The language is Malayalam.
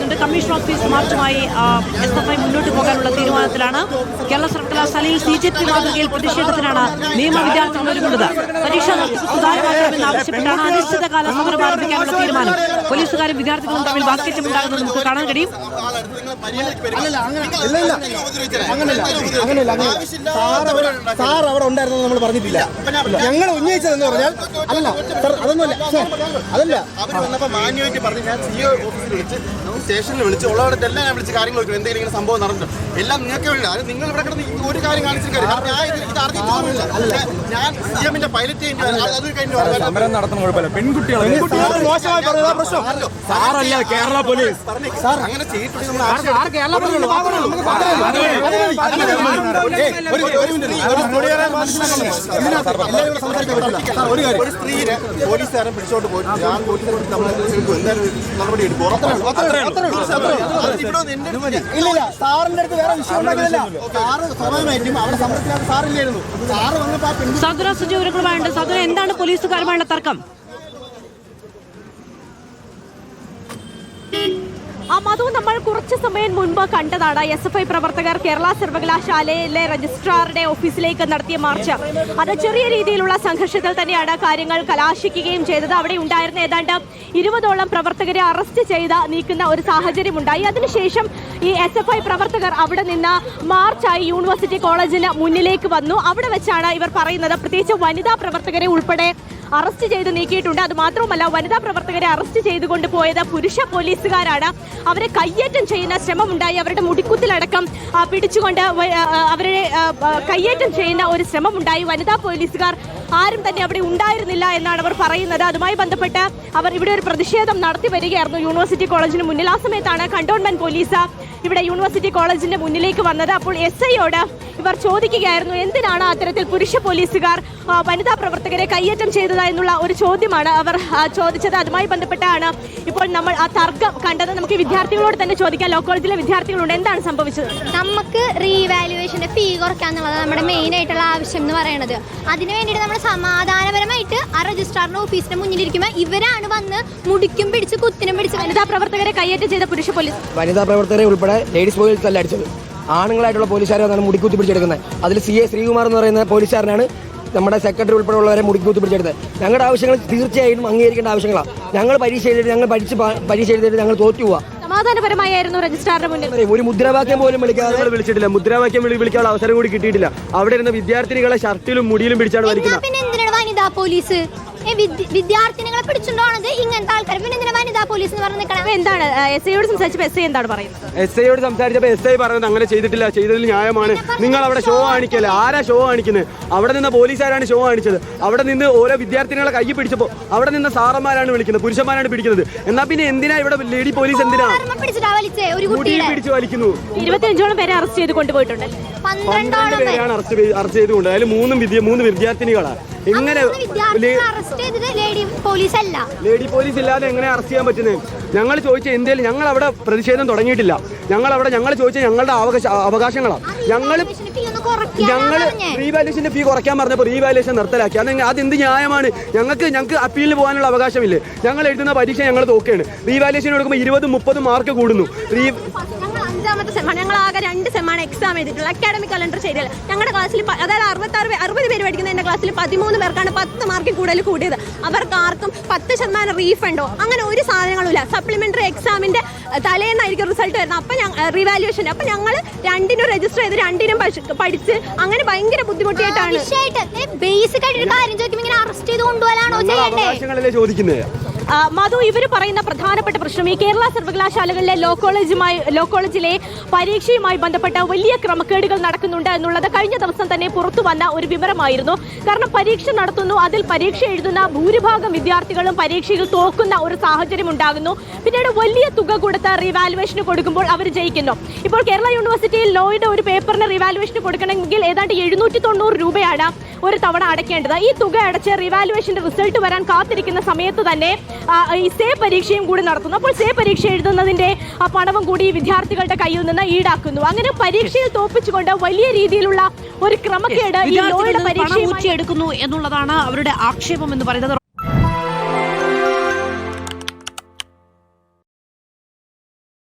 ചെയ്യുന്നുണ്ട്. കമ്മീഷൻ ഓഫീസ് മാർച്ചുമായി SFI മുന്നോട്ട് പോകാനുള്ള തീരുമാനത്തിലാണ്. കേരള സർവകലാശാലയിൽ CJP മാതൃകയിൽ പ്രതിഷേധത്തിനാണ് നിയമ വിദ്യാർത്ഥികൾ ഒരുങ്ങുന്നത്. പരീക്ഷാ നടത്തിപ്പ് സുതാര്യമാക്കണമെന്ന് ആവശ്യപ്പെട്ടാണ് അനിശ്ചിതകാല സമരം ആരംഭിക്കാനുള്ള തീരുമാനം. പോലീസുകാരും വിദ്യാർത്ഥികളും തമ്മിൽ വാക്കേറ്റമുണ്ടാകുന്നത് നമുക്ക് കാണാൻ കഴിയും. സാർ അവിടെ ഉണ്ടായിരുന്നു നമ്മൾ പറഞ്ഞിട്ടില്ല. ഞങ്ങൾ ഉന്നയിച്ചതെന്ന് പറഞ്ഞാൽ അല്ല സാർ, അതൊന്നുമല്ല അതല്ല. അവർ വന്നപ്പോൾ മാന്യമായിട്ട് പറഞ്ഞു, ഞാൻ CEO ഓഫീസിൽ വിളിച്ച് സ്റ്റേഷനിൽ വിളിച്ച് ഉള്ളവരുടെ എല്ലാം ഞാൻ വിളിച്ച് കാര്യങ്ങൾ നോക്കും, എന്തെങ്കിലും സംഭവം നടന്നിട്ടുണ്ട് എല്ലാം നിങ്ങൾക്ക് വേണ്ടി. അത് നിങ്ങൾ ഇവിടെ കിടന്ന് ഒരു കാര്യം കാണിച്ചിട്ട് ഞാൻ CM-ന്റെ പൈലറ്റ് അത് കഴിഞ്ഞു സമരം നടത്തുന്ന കുഴപ്പമില്ല. പെൺകുട്ടികളെ മോശമായി പറയുന്ന പ്രശ്നം സാറല്ല കേരള പോലീസ് സാർ അങ്ങനെ ചെയ്തിട്ടുണ്ടെങ്കിൽ ഒരു സ്ത്രീയെ പോലീസുകാരൻ പിടിച്ചോട്ട് പോയിട്ട് ഞാൻ പോലീസിനെ എന്തായാലും നടപടി എടുക്കും. ഇല്ല സാറിന്റെ അടുത്ത് വേറെ വിഷയം ഉണ്ടാകുന്നില്ല. സാറ് സ്വാഭാവികമായിട്ടും അവിടെ സമരത്തിനകത്ത് സാറില്ലായിരുന്നു. സാറ് വന്നപ്പോൾ സാധുര സജീവങ്ങളുമായുണ്ട്. സാധുര, എന്താണ് പോലീസുകാരുമായുള്ള തർക്കം? അതും നമ്മൾ കുറച്ച് സമയം മുൻപ് കണ്ടതാണ്. SFI പ്രവർത്തകർ കേരള സർവകലാശാലയിലെ രജിസ്ട്രാറുടെ ഓഫീസിലേക്ക് നടത്തിയ മാർച്ച്. അത് ചെറിയ രീതിയിലുള്ള സംഘർഷത്തിൽ തന്നെയാണ് കാര്യങ്ങൾ കലാശിക്കുകയും ചെയ്തത്. അവിടെ ഉണ്ടായിരുന്ന ഏതാണ്ട് 20ഓളം പ്രവർത്തകരെ അറസ്റ്റ് ചെയ്ത് നീക്കുന്ന ഒരു സാഹചര്യം ഉണ്ടായി. അതിനുശേഷം ഈ SFI പ്രവർത്തകർ അവിടെ നിന്ന് മാർച്ചായി യൂണിവേഴ്സിറ്റി കോളേജിന് മുന്നിലേക്ക് വന്നു. അവിടെ വെച്ചാണ് ഇവർ പറയുന്നത്, പ്രത്യേകിച്ച് വനിതാ പ്രവർത്തകരെ ഉൾപ്പെടെ അറസ്റ്റ് ചെയ്ത് നീക്കിയിട്ടുണ്ട്. അത് മാത്രമല്ല, വനിതാ പ്രവർത്തകരെ അറസ്റ്റ് ചെയ്തുകൊണ്ട് പോയത് പുരുഷ പോലീസുകാരാണ്. അവരെ കയ്യേറ്റം ചെയ്യുന്ന ശ്രമമുണ്ടായി. അവരുടെ മുടിക്കുത്തിലടക്കം പിടിച്ചുകൊണ്ട് അവരെ കയ്യേറ്റം ചെയ്യുന്ന ഒരു ശ്രമമുണ്ടായി. വനിതാ പോലീസുകാർ ആരും തന്നെ അവിടെ ഉണ്ടായിരുന്നില്ല എന്നാണ് അവർ പറയുന്നത്. അതുമായി ബന്ധപ്പെട്ട് അവർ ഇവിടെ ഒരു പ്രതിഷേധം നടത്തി വരികയായിരുന്നു യൂണിവേഴ്സിറ്റി കോളേജിന് മുന്നിൽ. ആ സമയത്താണ് കണ്ടോൺമെന്റ് പോലീസ് ഇവിടെ യൂണിവേഴ്സിറ്റി കോളേജിന്റെ മുന്നിലേക്ക് വന്നത്. അപ്പോൾ SIയോട് ഇവർ ചോദിക്കുകയായിരുന്നു, എന്തിനാണ് അത്തരത്തിൽ പുരുഷ പോലീസുകാർ വനിതാ പ്രവർത്തകരെ കയ്യേറ്റം ചെയ്തത് എന്നുള്ള ഒരു ചോദ്യമാണ് അവർ ചോദിച്ചത്. അതുമായി ബന്ധപ്പെട്ടാണ് ഇപ്പോൾ നമ്മൾ ആ തർക്കം കണ്ടത്. നമുക്ക് വിദ്യാർത്ഥികളോട് തന്നെ ചോദിക്കാം. ലോ കോളേജിലെ വിദ്യാർത്ഥികളോട് എന്താണ് സംഭവിച്ചത്? നമുക്ക് റീവാലുവേഷന്റെ ഫീ കുറയ്ക്കാന്നുള്ളത് നമ്മുടെ മെയിൻ ആയിട്ടുള്ള ആവശ്യം എന്ന് പറയുന്നത്. അതിന് വേണ്ടിയിട്ട് നമ്മൾ സമാധാനപരമായിട്ട് ആ രജിസ്ട്രാറിന്റെ ഓഫീസിന്റെ മുന്നിലിരിക്കുമ്പോൾ ഇവരാണ് വന്ന് മുടിക്കും പിടിച്ച് കുത്തിനും പിടിച്ച് വനിതാ പ്രവർത്തകരെ കയ്യേറ്റം ചെയ്ത പുരുഷ പോലീസ്. വനിതാ പ്രവർത്തകരെ ഉൾപ്പെടെ ലേഡീസ് പോലീസ് അല്ല അടിച്ചത്, ആണുങ്ങളായിട്ടുള്ള പോലീസുകാരാണ് മുടിക്കുത്തി പിടിച്ചെടുക്കുന്നത്. അതിൽ CA ശ്രീകുമാർ എന്ന് പറയുന്ന പോലീസുകാരനാണ് നമ്മുടെ സെക്രട്ടറി ഉൾപ്പെടെ ഉള്ളവരെ മുടിക്കുത്തി പിടിച്ചെടുത്തത്. ഞങ്ങളുടെ ആവശ്യങ്ങൾ തീർച്ചയായും അംഗീകരിക്കേണ്ട ആവശ്യങ്ങളാണ്. ഞങ്ങൾ പരീക്ഷ എഴുതിയിട്ട് പരീക്ഷ എഴുതിയിട്ട് ഞങ്ങൾ തോറ്റു പോവാ. സമാധാനപരമായിരുന്നു രജിസ്ട്രാറിന്റെ മുന്നിൽ. ഒരു മുദ്രാവാക്യം പോലും വിളിച്ചിട്ടില്ല. മുദ്രാവാക്യം വിളിക്കാനുള്ള അവസരം കൂടി കിട്ടിയിട്ടില്ല. അവിടെ ഇരുന്ന വിദ്യാർത്ഥിനികളെ ഷർട്ടിലും മുടിയിലും പിടിച്ചാണ് വലിക്കുന്നത്. പിന്നെ എന്തിനാണ് വനിതാ പോലീസ്? വിദ്യാർത്ഥിനികളെ പിടിച്ചുകൊണ്ടാണത് ഇങ്ങനത്തെ ആൾക്കാർ. പിന്നെ എന്തിനാ വനിതാ പോലീസ് എന്ന് പറഞ്ഞു നിൽക്കണം? എന്താണ് SIയോട് സംസാരിച്ചപ്പോൾ SI എന്താണ് പറയുന്നത്? SIയോട് സംസാരിച്ചപ്പോൾ SI പറയുന്നത് അങ്ങനെ ചെയ്തിട്ടില്ല, ചെയ്തതിൽ ന്യായമാണ്. നിങ്ങൾ അവിടെ ഷോ കാണിക്കല്ലേ? ആരാ ഷോ കാണിക്കുന്നത്? അവിടെ നിന്ന് പോലീസുകാരാണ് ഷോ കാണിച്ചത്. അവിടെ നിന്ന് ഓരോ വിദ്യാർത്ഥിനികളെ കൈ പിടിച്ചപ്പോൾ അവിടെ നിന്ന് സാറന്മാരാണ് വിളിക്കുന്നത്, പുരുഷന്മാരാണ് പിടിക്കുന്നത്. എന്നാ പിന്നെ എന്തിനാ ഇവിടെ ലേഡി പോലീസ് എന്തിനാ പിടിച്ചു വലിക്കുന്നു? 25ഓളം പേരെ അറസ്റ്റ് ചെയ്ത് കൊണ്ടുപോയിട്ടുണ്ട്. 12ഓളം പേരാണ് അറസ്റ്റ് ചെയ്തുകൊണ്ട്. അതിൽ 3 വിദ്യാർത്ഥിനികളാണ്. എങ്ങനെ ലേഡി പോലീസ് അല്ല? ലേഡി പോലീസ് ഇല്ലാതെ എങ്ങനെ അറസ്റ്റ് ചെയ്യാൻ പറ്റുന്നത്? ഞങ്ങൾ ചോദിച്ച എന്തേലും, ഞങ്ങൾ അവിടെ പ്രതിഷേധം തുടങ്ങിയിട്ടില്ല. ഞങ്ങൾ ചോദിച്ച ഞങ്ങളുടെ അവകാശങ്ങളാണ്. ഞങ്ങൾ റീവാലുവേഷന്റെ ഫീ കുറയ്ക്കാൻ പറഞ്ഞപ്പോൾ റീവാലുവേഷൻ നിർത്തലാക്കി. അതെന്ത് ന്യായമാണ്? ഞങ്ങൾക്ക് അപ്പീലിന് പോകാനുള്ള അവകാശമില്ലേ? ഞങ്ങൾ എഴുതുന്ന പരീക്ഷ ഞങ്ങൾ തോക്കുകയാണ്. റീവാലുവേഷൻ കൊടുക്കുമ്പോൾ 20-30 മാർക്ക് കൂടുന്നു. അഞ്ചാമത്തെ സെമ്മാണ്. ഞങ്ങൾ ആകെ 2 സെമ്മാണ് എക്സാം ചെയ്തിട്ടുള്ളത്. അക്കാഡമിക് കലണ്ടർ ശരിയല്ല. ഞങ്ങളുടെ ക്ലാസ്സിൽ അതായത് 60 പേര് പഠിക്കുന്ന എൻ്റെ ക്ലാസ്സിൽ 13 പേർക്കാണ് 10 മാർക്കിൽ കൂടുതൽ കൂടിയത്. അവർക്ക് ആർക്കും 10% റീഫണ്ടോ അങ്ങനെ ഒരു സാധനങ്ങളും ഇല്ല. സപ്ലിമെന്ററി എക്സാമിന്റെ തലേന്നായിരിക്കും റിസൾട്ട് വരുന്നത്. അപ്പം റിവാലുവേഷൻ. അപ്പം ഞങ്ങൾ 2നും രജിസ്റ്റർ ചെയ്ത് 2നും പഠിച്ച് അങ്ങനെ ഭയങ്കര ബുദ്ധിമുട്ടിയിട്ടാണ്. ബേസിക് ആയിട്ട് കാര്യം ചോദിക്കുമ്പോൾ ഇങ്ങനെ അറസ്റ്റ് ചെയ്ത് കൊണ്ടുപോകാനാണോ ചോദിക്കുന്നത്? മധു, ഇവർ പറയുന്ന പ്രധാനപ്പെട്ട പ്രശ്നം ഈ കേരള സർവകലാശാലകളിലെ ലോ കോളേജിലെ പരീക്ഷയുമായി ബന്ധപ്പെട്ട വലിയ ക്രമക്കേടുകൾ നടക്കുന്നുണ്ട് എന്നുള്ളത് കഴിഞ്ഞ ദിവസം തന്നെ പുറത്തു വന്ന ഒരു വിവരമായിരുന്നു. കാരണം പരീക്ഷ നടത്തുന്നു, അതിൽ പരീക്ഷ എഴുതുന്ന ഭൂരിഭാഗം വിദ്യാർത്ഥികളും പരീക്ഷയിൽ തോക്കുന്ന ഒരു സാഹചര്യം ഉണ്ടാകുന്നു. പിന്നീട് വലിയ തുക കൊടുത്ത് റിവാലുവേഷന് കൊടുക്കുമ്പോൾ അവർ ജയിക്കുന്നു. ഇപ്പോൾ കേരള യൂണിവേഴ്സിറ്റിയിൽ ലോയുടെ ഒരു പേപ്പറിന് റിവാലുവേഷന് കൊടുക്കണമെങ്കിൽ ഏതാണ്ട് 790 രൂപയാണ് ഒരു തവണ അടയ്ക്കേണ്ടത്. ഈ തുക അടച്ച് റിവാലുവേഷന്റെ റിസൾട്ട് വരാൻ കാത്തിരിക്കുന്ന സമയത്ത് തന്നെ ഈ സേ പരീക്ഷയും കൂടി നടത്തുന്നു. അപ്പോൾ സേ പരീക്ഷ എഴുതുന്നതിന്റെ പണവും കൂടി വിദ്യാർത്ഥികളുടെ കയ്യിൽ നിന്ന് ഈടാക്കുന്നു. അങ്ങനെ പരീക്ഷയിൽ തോപ്പിച്ചുകൊണ്ട് വലിയ രീതിയിലുള്ള ഒരു ക്രമക്കേട് ഈ ലോയുടെ പരീക്ഷ എടുക്കുന്നു എന്നുള്ളതാണ് അവരുടെ ആക്ഷേപം എന്ന് പറയുന്നത്.